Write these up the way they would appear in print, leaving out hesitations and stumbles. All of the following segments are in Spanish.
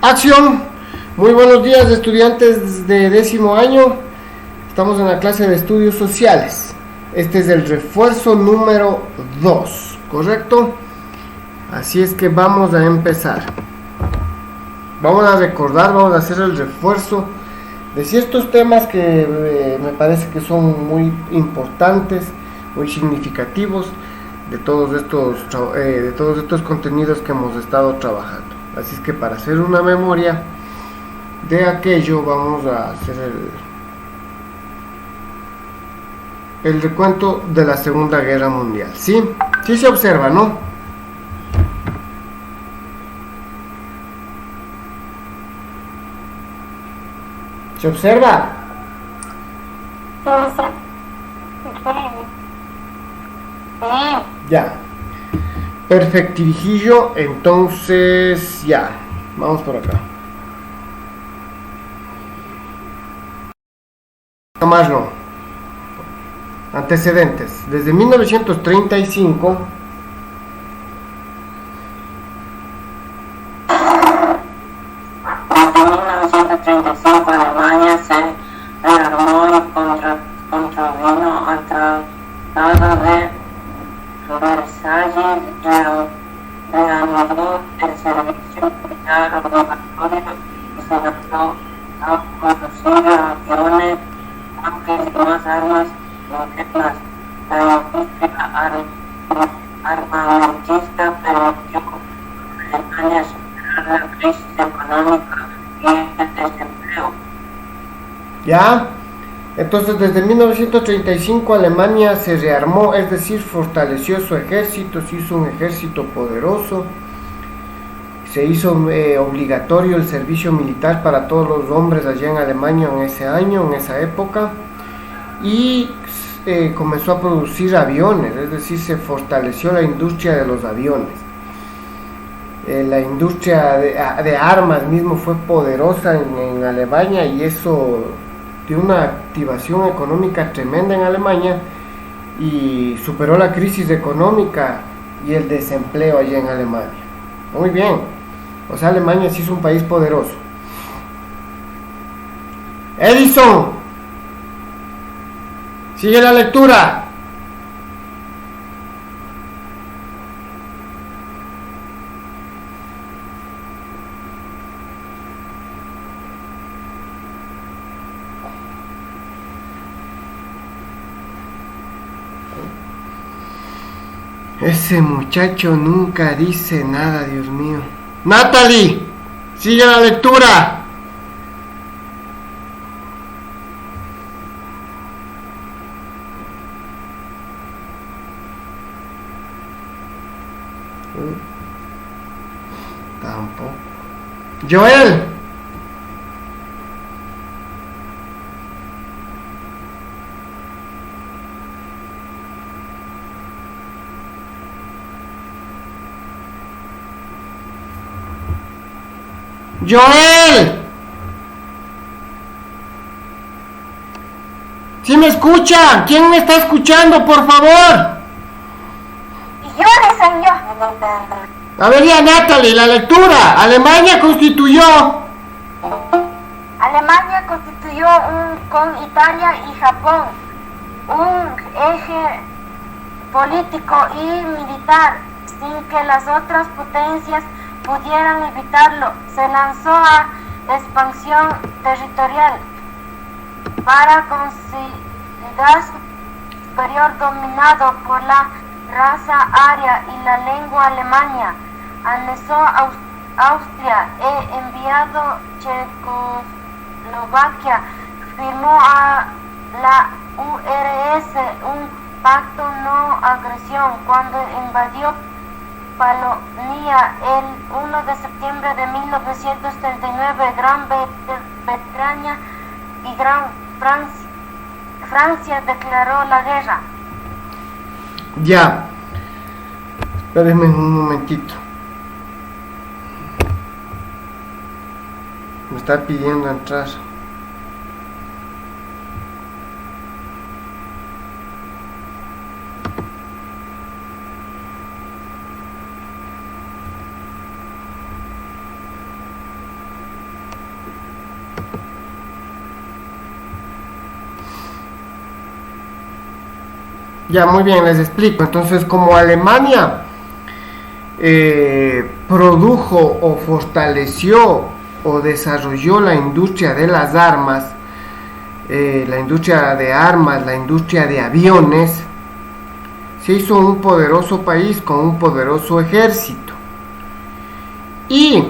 Acción. Muy buenos días, estudiantes de 10º año. Estamos en la clase de estudios sociales. Este es el refuerzo número 2, ¿correcto? Así es que vamos a empezar. Vamos a recordar, vamos a hacer el refuerzo de ciertos temas que me parece que son muy importantes, muy significativos de todos estos contenidos que hemos estado trabajando. Así es que para hacer una memoria de aquello vamos a hacer el recuento de la Segunda Guerra Mundial. ¿Sí? Sí se observa, ¿no? ¿Se observa? Ya. Perfectirijillo, entonces ya. Vamos por acá. No más no. Antecedentes. Desde 1935. Alemania se rearmó y contravino al Tratado de Versalles, reanudó el servicio militar obligatorio y se lanzó a producir aviones, tanques y más armas modernas. La industria armamentista permitió a Alemania superar la crisis económica y el desempleo. ¿Ya? Entonces, desde 1935 Alemania se rearmó, es decir, fortaleció su ejército, se hizo un ejército poderoso, se hizo obligatorio el servicio militar para todos los hombres allá en Alemania en ese año, en esa época, y comenzó a producir aviones, es decir, se fortaleció la industria de los aviones. La industria de armas mismo fue poderosa en Alemania, y eso dio una activación económica tremenda en Alemania y superó la crisis económica y el desempleo allá en Alemania. Muy bien, o sea, Alemania sí es un país poderoso. Edison, sigue la lectura. Ese muchacho nunca dice nada, Dios mío. Natalie, sigue la lectura. Tampoco. Joel. Joel. ¿Sí me escucha? ¿Quién me está escuchando, por favor? Yo, señor. A ver ya, Natalie, la lectura. Alemania constituyó Con Italia y Japón un eje político y militar sin que las otras potencias pudieran evitarlo. Se lanzó a la expansión territorial para consolidar su superior dominado por la raza aria y la lengua alemana. Anexó Austria e enviado Checoslovaquia, firmó a la URSS un pacto no agresión cuando invadió Polonia el 1 de septiembre de 1939. Gran Bretaña y Gran Francia declaró la guerra. ya. Espérenme un momentito. Me está pidiendo entrar. Ya, muy bien, les explico. Entonces, como Alemania produjo o fortaleció o desarrolló la industria de las armas, la industria de armas, la industria de aviones, se hizo un poderoso país con un poderoso ejército. Y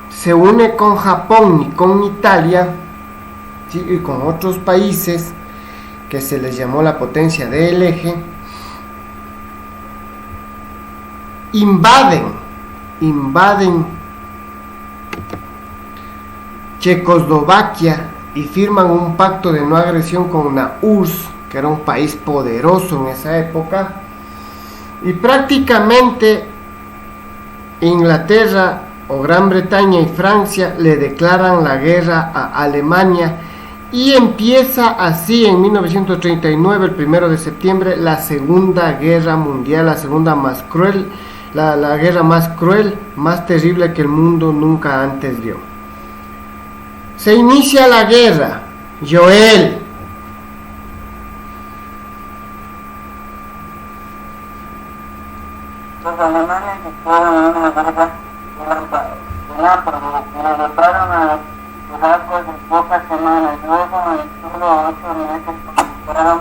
se une con Japón y con Italia, ¿sí? Y con otros países que se les llamó la potencia del eje, invaden Checoslovaquia y firman un pacto de no agresión con la URSS, que era un país poderoso en esa época, y prácticamente Inglaterra o Gran Bretaña y Francia le declaran la guerra a Alemania, y empieza así en 1939, el 1 de septiembre, la Segunda Guerra Mundial, la segunda más cruel, la guerra más cruel, más terrible que el mundo nunca antes vio. Se inicia la guerra. Joel. Los alemanes hicieron una guerra relámpago y derrotaron a los polacos en pocas semanas. Luego, en solo 8 meses, conquistaron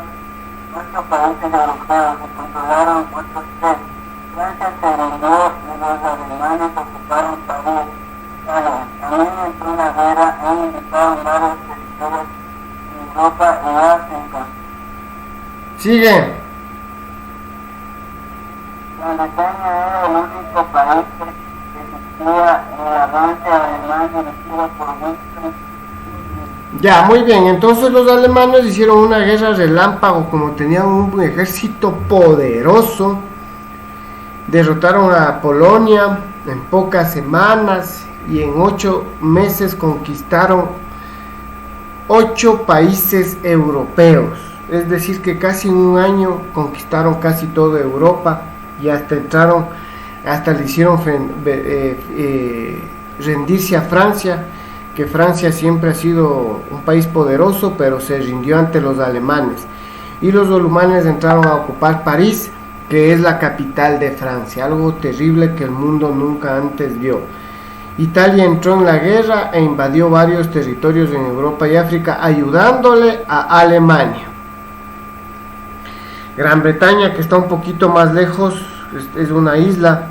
8 países europeos y controlaron otros 3. Francia se rindió y los alemanes ocuparon París. También entró la guerra e invitaron varios territorios en Europa y África. Sigue. Gran Bretaña era el único país que resistía el avance alemán dirigido por Winston. Ya, muy bien. Entonces los alemanes hicieron una guerra relámpago, como tenían un ejército poderoso. Derrotaron a Polonia en pocas semanas y en 8 meses conquistaron 8 países europeos. Es decir, que casi en un año conquistaron casi toda Europa y hasta le hicieron rendirse a Francia, que Francia siempre ha sido un país poderoso, pero se rindió ante los alemanes. Y los alemanes entraron a ocupar París, que es la capital de Francia, algo terrible que el mundo nunca antes vio. Italia entró en la guerra e invadió varios territorios en Europa y África, ayudándole a Alemania. Gran Bretaña, que está un poquito más lejos, es una isla,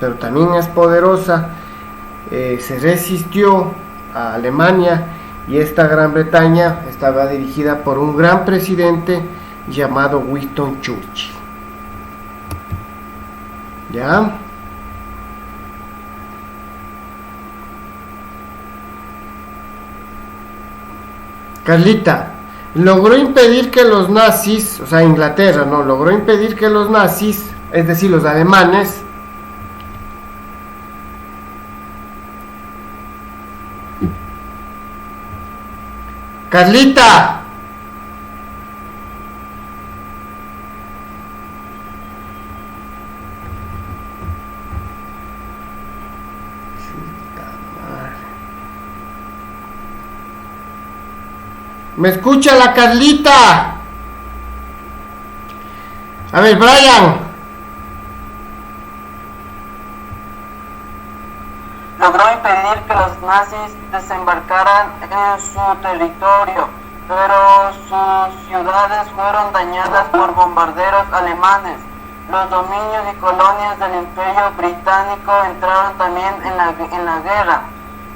pero también es poderosa, se resistió a Alemania, y esta Gran Bretaña estaba dirigida por un gran presidente llamado Winston Churchill. ¿Ya? Carlita, logró impedir que los nazis, o sea, Inglaterra, no, logró impedir que los nazis, es decir, los alemanes, Carlita, ¿me escucha la Carlita? A ver, Brian. Logró impedir que los nazis desembarcaran en su territorio, pero sus ciudades fueron dañadas por bombarderos alemanes. Los dominios y colonias del Imperio Británico entraron también en la guerra.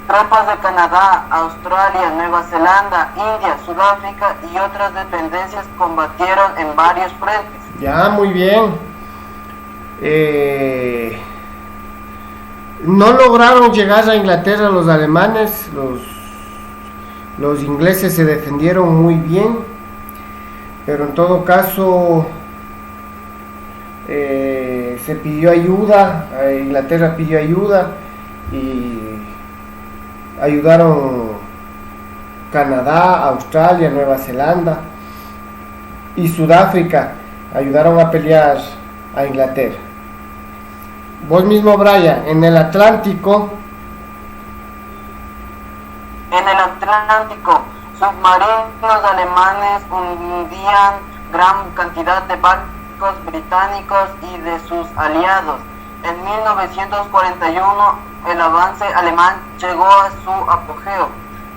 Tropas de Canadá, Australia, Nueva Zelanda, India, Sudáfrica y otras dependencias combatieron en varios frentes. Ya, muy bien. No lograron llegar a Inglaterra los alemanes, los ingleses se defendieron muy bien, pero en todo caso se pidió ayuda, Inglaterra pidió ayuda y ayudaron Canadá, Australia, Nueva Zelanda y Sudáfrica, ayudaron a pelear a Inglaterra. Vos mismo, Brian, en el Atlántico. En el Atlántico, submarinos alemanes hundían gran cantidad de barcos británicos y de sus aliados. En 1941 el avance alemán llegó a su apogeo,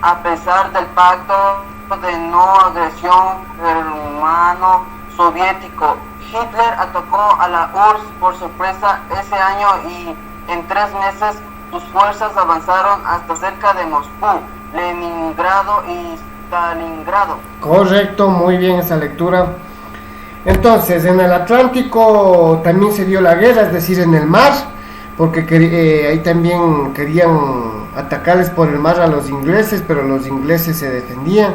a pesar del pacto de no agresión germano-soviético. Hitler atacó a la URSS por sorpresa ese año y en 3 meses sus fuerzas avanzaron hasta cerca de Moscú, Leningrado y Stalingrado. Correcto, muy bien esa lectura. Entonces, en el Atlántico también se dio la guerra, es decir, en el mar, porque ahí también querían atacarles por el mar a los ingleses, pero los ingleses se defendían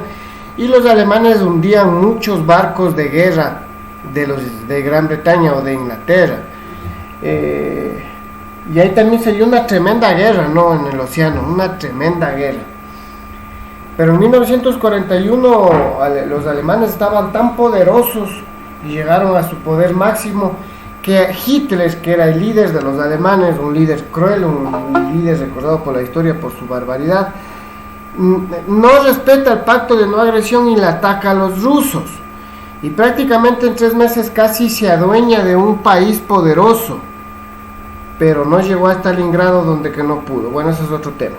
y los alemanes hundían muchos barcos de guerra de Gran Bretaña o de Inglaterra. Y ahí también se dio una tremenda guerra, ¿no? En el océano, una tremenda guerra. Pero en 1941 los alemanes estaban tan poderosos y llegaron a su poder máximo que Hitler, que era el líder de los alemanes, un líder cruel, un líder recordado por la historia por su barbaridad, no respeta el pacto de no agresión y le ataca a los rusos. Y prácticamente en 3 meses casi se adueña de un país poderoso, pero no llegó a Stalingrado, donde que no pudo. Bueno, ese es otro tema.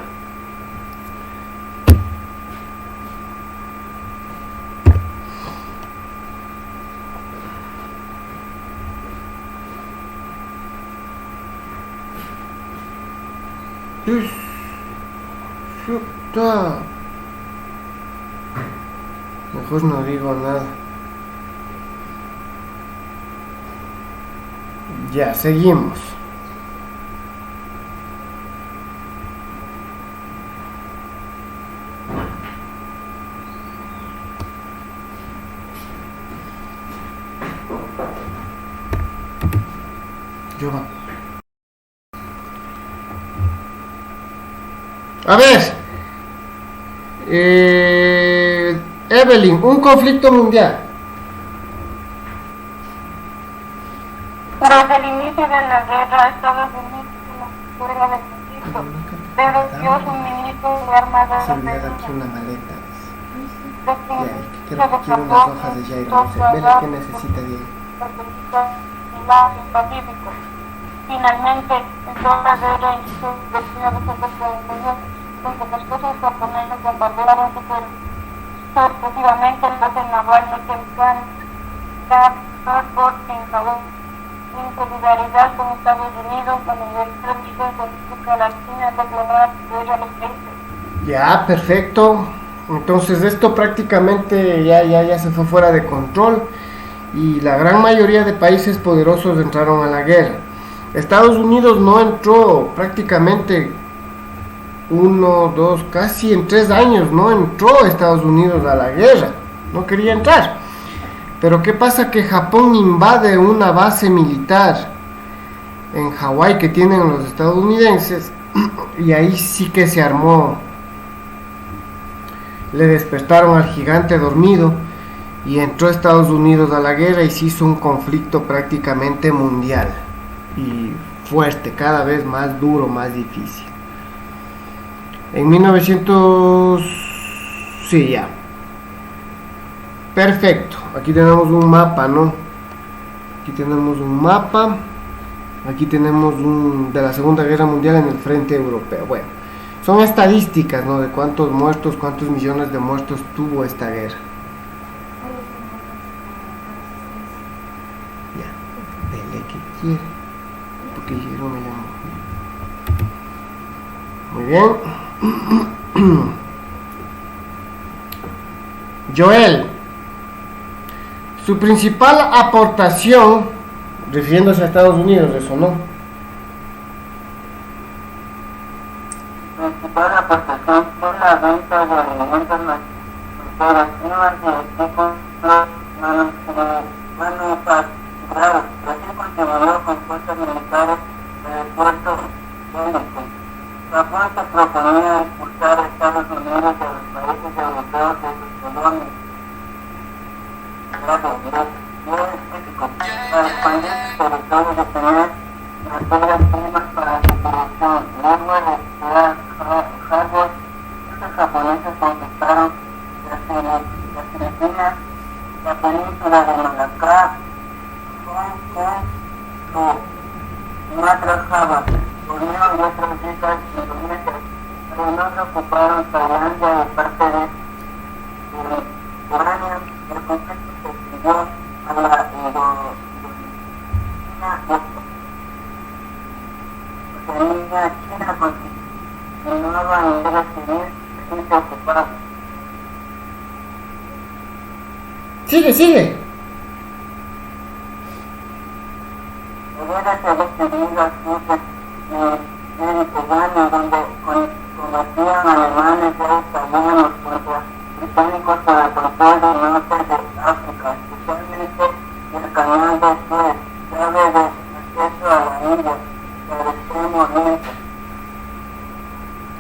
Chuta. Mejor no digo nada. Ya, seguimos. Yo va. A ver, Evelyn, un conflicto mundial. Tras el inicio de la guerra, Estados Unidos y la guerra del Pacífico debe suministro de armas de Se olvidó aquí una maleta. Quiero unas hojas de Jairo. No sé, vele qué necesita de ahí. Pacífico. Finalmente, en toda la guerra inició de 1941, donde las fuerzas japonesas bombardearon sorpresivamente la base naval norteamericana Pearl Harbor en Hawái, en solidaridad con Estados Unidos, con el ejército política la China declarar guerra a los países. Ya, perfecto. Entonces esto prácticamente ya se fue fuera de control y la gran mayoría de países poderosos entraron a la guerra. Estados Unidos no entró prácticamente casi en 3 años no entró Estados Unidos a la guerra, no quería entrar. Pero ¿qué pasa? Que Japón invade una base militar en Hawái que tienen los estadounidenses y ahí sí que se armó. Le despertaron al gigante dormido y entró Estados Unidos a la guerra y se hizo un conflicto prácticamente mundial y fuerte, cada vez más duro, más difícil. En 1900... sí, ya. Perfecto. Aquí tenemos un mapa, ¿no? Aquí tenemos un mapa. Aquí tenemos de la Segunda Guerra Mundial en el frente europeo. Bueno, son estadísticas, ¿no? De cuántos muertos, cuántos millones de muertos tuvo esta guerra. Ya, dele que quiere. Porque yo me llamo. Muy bien. Joel, su principal aportación, refiriéndose a Estados Unidos, eso, ¿no? Principal aportación fue la venta de alimentos manufacturados y equipos manufacturados. Brasil contribuyó con fuerzas militares en el puerto único. Japón se proponía expulsar a Estados Unidos de los países europeos de sus colonias. Para expandir su territorio de tener materias primas para su producción. Luego de Pearl Harbor, los japoneses conquistaron las Filipinas, la península de Malaca, Hong Kong, Sumatra, Java, Borneo y otras islas indonesias. Además ocuparon Tailandia y parte de Urania. El conflicto se extendió a la Indochina, China continuaba en guerra civil sin preocupar. Sigue. La guerra se había extendido al sur de Mediterráneo, donde combatían alemanes y italianos contra británicos para el control del norte de África, especialmente el canal de Suez, llave de acceso a la India y al extremo oriente.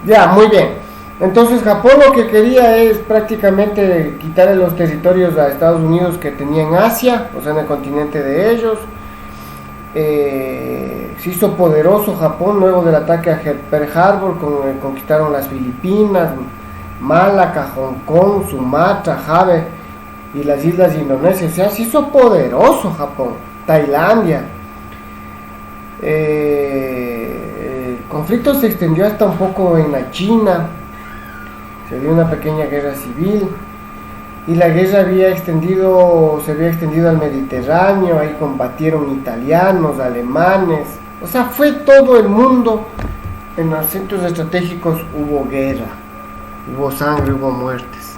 Ya, muy bien. Entonces Japón lo que quería es prácticamente quitarle los territorios a Estados Unidos que tenía en Asia, o sea, en el continente de ellos. Se hizo poderoso Japón luego del ataque a Pearl Harbor, conquistaron las Filipinas, Malaca, Hong Kong, Sumatra, Java y las islas indonesias. O sea, se hizo poderoso Japón, Tailandia. El conflicto se extendió hasta un poco en la China, se dio una pequeña guerra civil y la guerra se había extendido al Mediterráneo. Ahí combatieron italianos, alemanes, o sea, fue todo el mundo. En los centros estratégicos hubo guerra, hubo sangre, hubo muertes.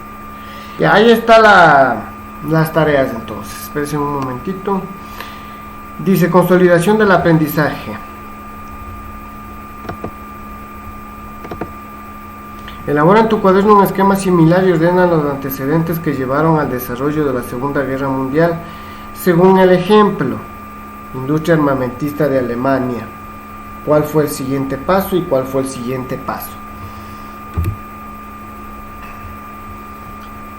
Y ahí está las tareas entonces. Espérense un momentito. Dice consolidación del aprendizaje. Elabora en tu cuaderno un esquema similar y ordena los antecedentes que llevaron al desarrollo de la Segunda Guerra Mundial según el ejemplo. Industria armamentista de Alemania. ¿Cuál fue el siguiente paso y cuál fue el siguiente paso?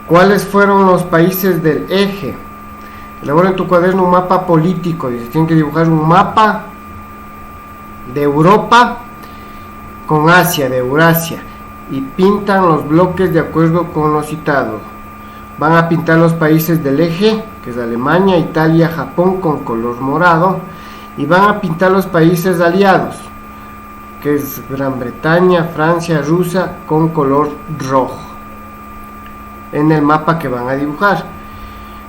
¿Cuáles fueron los países del eje? Elabora en tu cuaderno un mapa político. Dice, tienen que dibujar un mapa de Europa con Asia, de Eurasia, y pintan los bloques de acuerdo con lo citado. Van a pintar los países del eje, que es Alemania, Italia, Japón, con color morado, y van a pintar los países aliados, que es Gran Bretaña, Francia, Rusia, con color rojo, en el mapa que van a dibujar.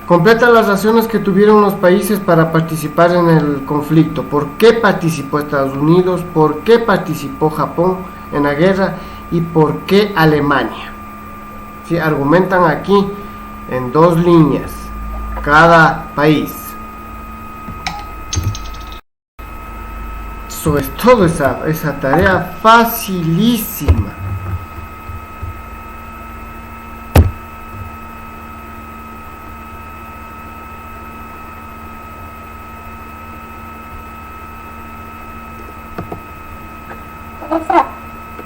Completa las razones que tuvieron los países para participar en el conflicto. ¿Por qué participó Estados Unidos? ¿Por qué participó Japón en la guerra? ¿Y por qué Alemania? ¿Sí? Argumentan aquí en 2 líneas cada país. Eso es todo, esa tarea facilísima. Exacto.